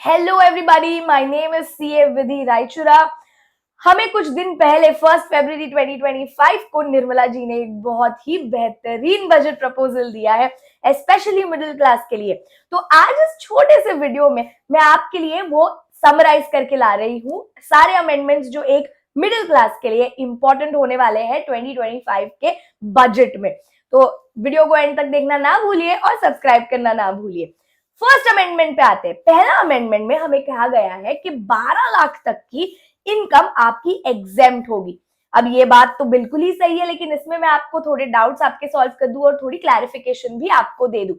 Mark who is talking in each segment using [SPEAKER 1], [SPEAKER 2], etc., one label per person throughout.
[SPEAKER 1] Hello everybody, my name is CA Vidhi Raichura. हमें कुछ दिन पहले 1 फरवरी 2025 को निर्मला जी ने एक बहुत ही बेहतरीन बजट प्रपोजल दिया है, स्पेशली मिडिल क्लास के लिए। तो आज इस छोटे से वीडियो में मैं आपके लिए वो समराइज करके ला रही हूँ, सारे अमेंडमेंट्स जो एक मिडिल क्लास के लिए इंपॉर्टेंट होने वाले हैं 2025 के बजट में। तो वीडियो को एंड तक देखना ना भूलिए और सब्सक्राइब करना ना भूलिए। फर्स्ट अमेंडमेंट पे आते हैं। पहला अमेंडमेंट में हमें कहा गया है कि 12 लाख तक की इनकम आपकी एग्जेम्प्ट होगी। अब ये बात तो बिल्कुल ही सही है, लेकिन इसमें मैं आपको थोड़े डाउट्स आपके सॉल्व कर दूं और थोड़ी क्लैरिफिकेशन भी आपको दे दूं।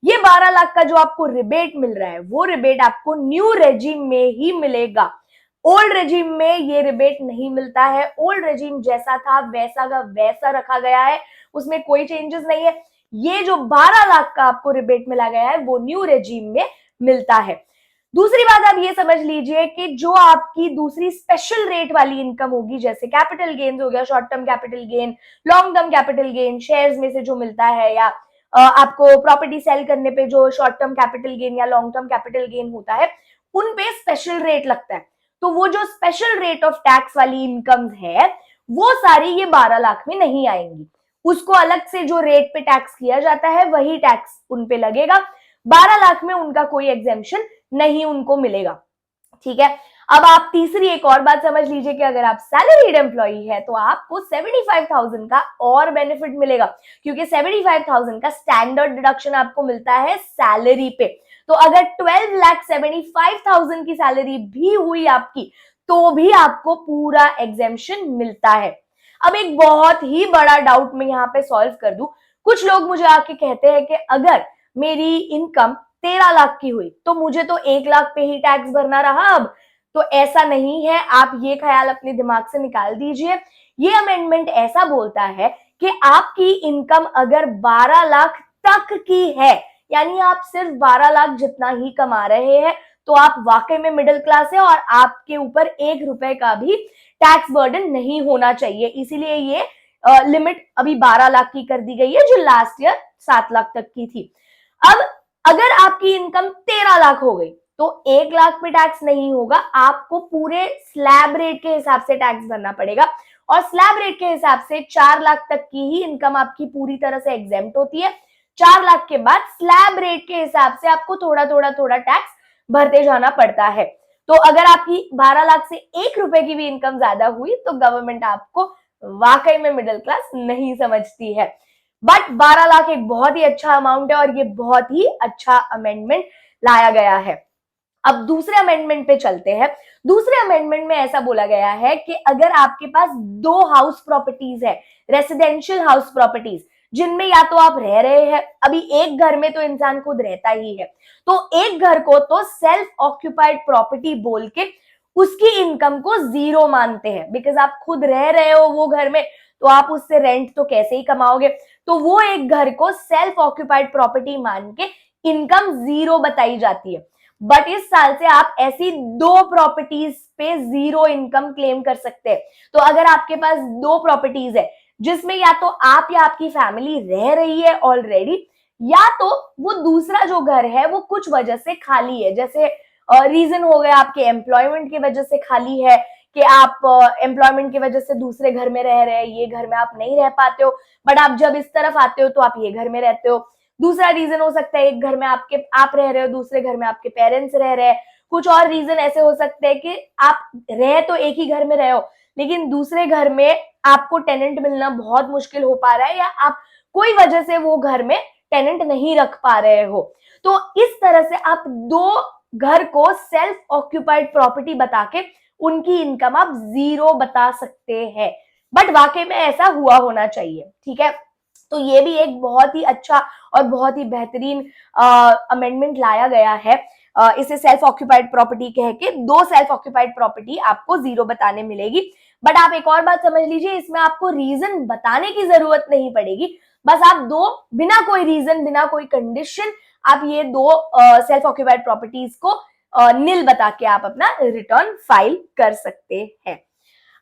[SPEAKER 1] ये 12 लाख का जो आपको रिबेट मिल रहा है, वो रिबेट आपको न्यू रेजिम में ही मिलेगा। ओल्ड रेजिम में ये रिबेट नहीं मिलता है। ओल्ड रेजिम जैसा था वैसा का वैसा रखा गया है, उसमें कोई चेंजेस नहीं है। ये जो 12 लाख का आपको रिबेट मिला गया है वो न्यू रेजिम में मिलता है। दूसरी बात आप ये समझ लीजिए कि जो आपकी दूसरी स्पेशल रेट वाली इनकम होगी, जैसे कैपिटल गेन्स हो गया, short term capital gain, long term capital gain, shares में से जो मिलता है, या आपको प्रॉपर्टी सेल करने पे जो शॉर्ट टर्म कैपिटल गेन या लॉन्ग टर्म कैपिटल गेन होता है, उन पे स्पेशल रेट लगता है। तो वो जो स्पेशल रेट ऑफ टैक्स वाली इनकम है, वो सारी ये 12 लाख में नहीं आएंगी। उसको अलग से जो रेट पे टैक्स किया जाता है वही टैक्स उन पे लगेगा। 12 लाख में उनका कोई एग्जेम्पशन नहीं उनको मिलेगा। ठीक है। अब आप तीसरी एक और बात समझ लीजिए कि अगर आप सैलरीड एम्प्लॉई है तो आपको 75,000 का और बेनिफिट मिलेगा, क्योंकि 75,000 का स्टैंडर्ड डिडक्शन आपको मिलता है सैलरी पे। तो अगर 12,75,000 की सैलरी भी हुई आपकी, तो भी आपको पूरा एग्जेम्पशन मिलता है। अब एक बहुत ही बड़ा डाउट मैं यहाँ पे सॉल्व कर दूं। कुछ लोग मुझे आके कहते हैं कि अगर मेरी इनकम 13 लाख की हुई तो मुझे तो 1 लाख पे ही टैक्स भरना रहा। अब तो ऐसा नहीं है, आप ये ख्याल अपने दिमाग से निकाल दीजिए। ये अमेंडमेंट ऐसा बोलता है कि आपकी इनकम अगर 12 लाख तक की है, यानी आप सिर्फ 12 लाख जितना ही कमा रहे हैं, तो आप वाकई में मिडिल क्लास है और आपके ऊपर 1 रुपए का भी टैक्स बर्डन नहीं होना चाहिए। इसीलिए ये लिमिट अभी 12 लाख की कर दी गई है, जो लास्ट ईयर 7 लाख तक की थी। अब अगर आपकी इनकम 13 लाख हो गई तो 1 लाख पे टैक्स नहीं होगा, आपको पूरे स्लैब रेट के हिसाब से टैक्स भरना पड़ेगा। और स्लैब रेट के हिसाब से 4 लाख तक की ही इनकम आपकी पूरी तरह से एग्जेम्प्ट होती है। 4 लाख के बाद स्लैब रेट के हिसाब से आपको थोड़ा थोड़ा थोड़ा टैक्स भरते जाना पड़ता है। तो अगर आपकी 12 लाख से 1 रुपए की भी इनकम ज्यादा हुई तो गवर्नमेंट आपको वाकई में मिडिल क्लास नहीं समझती है। बट 12 लाख एक बहुत ही अच्छा अमाउंट है और ये बहुत ही अच्छा अमेंडमेंट लाया गया है। अब दूसरे अमेंडमेंट पे चलते हैं। दूसरे अमेंडमेंट में ऐसा बोला गया है कि अगर आपके पास 2 हाउस प्रॉपर्टीज है, रेसिडेंशियल हाउस प्रॉपर्टीज, जिनमें या तो आप रह रहे हैं, अभी एक घर में तो इंसान खुद रहता ही है, तो एक घर को तो सेल्फ ऑक्यूपाइड प्रॉपर्टी बोल के उसकी इनकम को जीरो मानते हैं। बिकॉज आप खुद रह रहे हो वो घर में, तो आप उससे रेंट तो कैसे ही कमाओगे। तो वो एक घर को सेल्फ ऑक्यूपाइड प्रॉपर्टी मान के इनकम जीरो बताई जाती है। बट इस साल से आप ऐसी 2 प्रॉपर्टीज पे जीरो इनकम क्लेम कर सकते हैं। तो अगर आपके पास 2 प्रॉपर्टीज है जिसमें या तो आप या आपकी फैमिली रह रही है ऑलरेडी, या तो वो दूसरा जो घर है वो कुछ वजह से खाली है, जैसे रीजन हो गया आपके एम्प्लॉयमेंट की वजह से खाली है, कि आप एम्प्लॉयमेंट की वजह से दूसरे घर में रह रहे हैं, ये घर में आप नहीं रह पाते हो, बट आप जब इस तरफ आते हो तो आप ये घर में रहते हो। दूसरा रीजन हो सकता है एक घर में आप रह रहे हो, दूसरे घर में आपके पेरेंट्स रह रहे हैं। कुछ और रीजन ऐसे हो सकते हैं कि आप रह तो एक ही घर में रहे हो, लेकिन दूसरे घर में आपको टेनेंट मिलना बहुत मुश्किल हो पा रहा है, या आप कोई वजह से वो घर में टेनेंट नहीं रख पा रहे हो। तो इस तरह से आप 2 घर को सेल्फ ऑक्यूपाइड प्रॉपर्टी बता के उनकी इनकम आप जीरो बता सकते हैं। बट वाकई में ऐसा हुआ होना चाहिए। ठीक है। तो ये भी एक बहुत ही अच्छा और बहुत ही बेहतरीन अमेंडमेंट लाया गया है। इसे सेल्फ ऑक्यूपाइड प्रॉपर्टी कह के 2 सेल्फ ऑक्यूपाइड प्रॉपर्टी आपको जीरो बताने मिलेगी। बट आप एक और बात समझ लीजिए, इसमें आपको रीजन बताने की जरूरत नहीं पड़ेगी। बस आप 2 बिना कोई रीजन, बिना कोई कंडीशन, आप ये 2 सेल्फ ऑक्यूपाइड प्रॉपर्टीज को नील बता के आप अपना रिटर्न फाइल कर सकते हैं।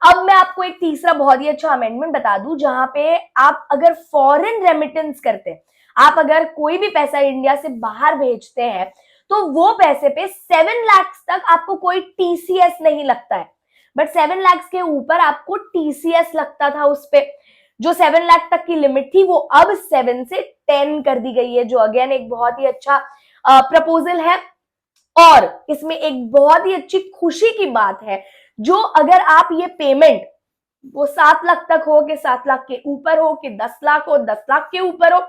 [SPEAKER 1] अब मैं आपको एक तीसरा बहुत ही अच्छा अमेंडमेंट बता दूं, जहां पे आप अगर फॉरेन रेमिटेंस करते हैं, आप अगर कोई भी पैसा इंडिया से बाहर भेजते हैं, तो वो पैसे पे 7 लाख तक आपको कोई टीसीएस नहीं लगता है, बट 7 लाख के ऊपर आपको टीसीएस लगता था उस पे। जो 7 लाख तक की लिमिट थी वो अब 7 से 10 कर दी गई है, जो अगेन एक बहुत ही अच्छा प्रपोजल है। और इसमें एक बहुत ही अच्छी खुशी की बात है, जो अगर आप ये पेमेंट वो 7 लाख तक हो कि 7 लाख के ऊपर हो कि 10 लाख हो, 10 लाख के ऊपर हो,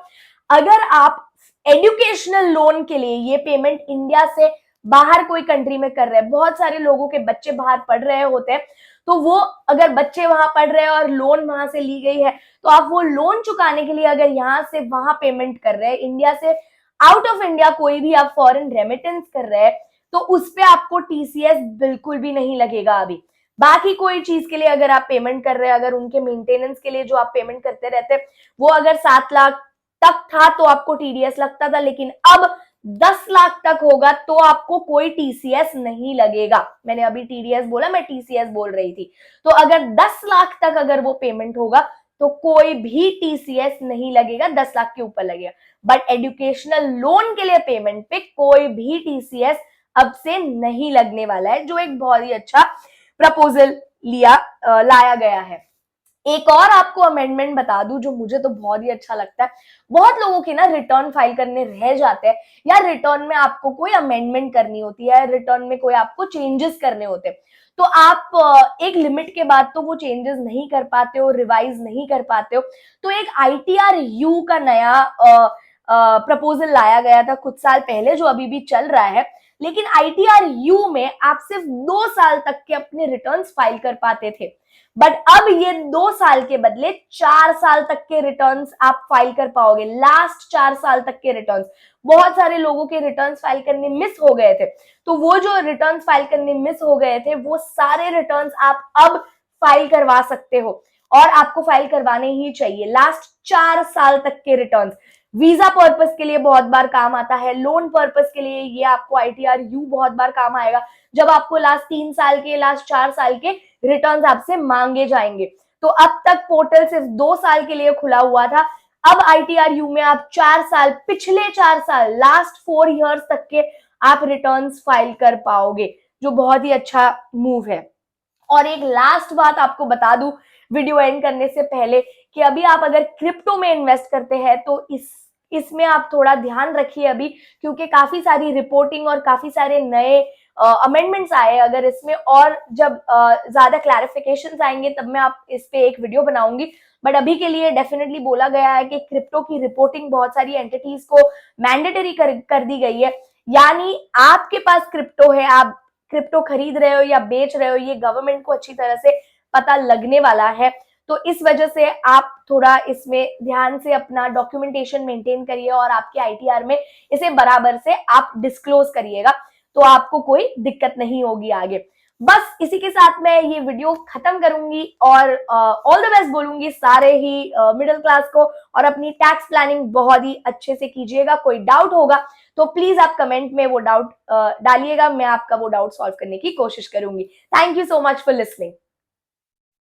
[SPEAKER 1] अगर आप एजुकेशनल लोन के लिए ये पेमेंट इंडिया से बाहर कोई कंट्री में कर रहे हैं, बहुत सारे लोगों के बच्चे बाहर पढ़ रहे होते हैं, तो वो अगर बच्चे वहां पढ़ रहे हैं और लोन वहां से ली गई है, तो आप वो लोन चुकाने के लिए अगर यहां से वहां पेमेंट कर रहे हैं, इंडिया से आउट ऑफ इंडिया कोई भी आप फॉरेन रेमिटेंस कर रहे हैं, तो उस पे आपको टीसीएस बिल्कुल भी नहीं लगेगा अभी। बाकी कोई चीज के लिए अगर आप पेमेंट कर रहे हैं, अगर उनके मेंटेनेंस के लिए जो आप पेमेंट करते रहते हैं, वो अगर 7 लाख तक था तो आपको टीडीएस लगता था, लेकिन अब 10 लाख तक होगा तो आपको कोई टीसीएस नहीं लगेगा। मैंने अभी टीडीएस बोला, मैं टीसीएस बोल रही थी। तो अगर 10 लाख तक अगर वो पेमेंट होगा तो कोई भी टीसीएस नहीं लगेगा, 10 लाख के ऊपर लगेगा। बट एजुकेशनल लोन के लिए पेमेंट पे कोई भी टीसीएस अब से नहीं लगने वाला है, जो एक बहुत ही अच्छा प्रपोजल लाया गया है। एक और आपको अमेंडमेंट बता दूं जो मुझे तो बहुत ही अच्छा लगता है। बहुत लोगों के ना रिटर्न फाइल करने रह जाते हैं, या रिटर्न में आपको कोई अमेंडमेंट करनी होती है, रिटर्न में कोई आपको चेंजेस करने होते हैं, तो आप एक लिमिट के बाद तो वो चेंजेस नहीं कर पाते हो, रिवाइज नहीं कर पाते हो। तो एक आईटीआर यू का नया प्रपोजल लाया गया था कुछ साल पहले, जो अभी भी चल रहा है। लेकिन आईटीआर यू में आप सिर्फ 2 साल तक के अपने रिटर्न्स फाइल कर पाते थे, बट अब ये 2 साल के बदले 4 साल तक के रिटर्न्स आप फाइल कर पाओगे। लास्ट 4 साल तक के रिटर्न्स, बहुत सारे लोगों के रिटर्न्स फाइल करने मिस हो गए थे, तो वो जो रिटर्न्स फाइल करने मिस हो गए थे, वो सारे रिटर्न्स आप अब फाइल करवा सकते हो, और आपको फाइल करवाने ही चाहिए लास्ट 4 साल तक के रिटर्न्स। वीजा पर्पस के लिए बहुत बार काम आता है, लोन पर्पस के लिए ये आपको आईटीआर यू बहुत बार काम आएगा, जब आपको लास्ट 3 साल के, लास्ट 4 साल के रिटर्न्स आपसे मांगे जाएंगे। तो अब तक पोर्टल सिर्फ 2 साल के लिए खुला हुआ था, अब आईटीआर यू में आप 4 साल, पिछले 4 साल, लास्ट 4 इयर्स तक के आप रिटर्न्स फाइल कर पाओगे, जो बहुत ही अच्छा मूव है। और एक लास्ट बात आपको बता दूं वीडियो एंड करने से पहले, कि अभी आप अगर क्रिप्टो में इन्वेस्ट करते हैं तो इसमें आप थोड़ा ध्यान रखिए अभी, क्योंकि काफी सारी रिपोर्टिंग और काफी सारे नए अमेंडमेंट्स आए। अगर इसमें और जब ज्यादा क्लैरिफिकेशंस आएंगे तब मैं आप इस पे एक वीडियो बनाऊंगी, बट अभी के लिए डेफिनेटली बोला गया है कि क्रिप्टो की रिपोर्टिंग बहुत सारी एंटिटीज को मैंडेटरी कर दी गई है। यानी आपके पास क्रिप्टो है, आप क्रिप्टो खरीद रहे हो या बेच रहे हो, ये गवर्नमेंट को अच्छी तरह से पता लगने वाला है। तो इस वजह से आप थोड़ा इसमें ध्यान से अपना डॉक्यूमेंटेशन मेंटेन करिए, और आपके आईटीआर में इसे बराबर से आप डिस्क्लोज करिएगा, तो आपको कोई दिक्कत नहीं होगी आगे। बस इसी के साथ मैं ये वीडियो खत्म करूंगी, और ऑल द बेस्ट बोलूंगी सारे ही मिडिल क्लास को, और अपनी टैक्स प्लानिंग बहुत ही अच्छे से कीजिएगा। कोई डाउट होगा तो प्लीज आप कमेंट में वो डाउट डालिएगा, मैं आपका वो डाउट सॉल्व करने की कोशिश करूंगी। Thank you so much for listening.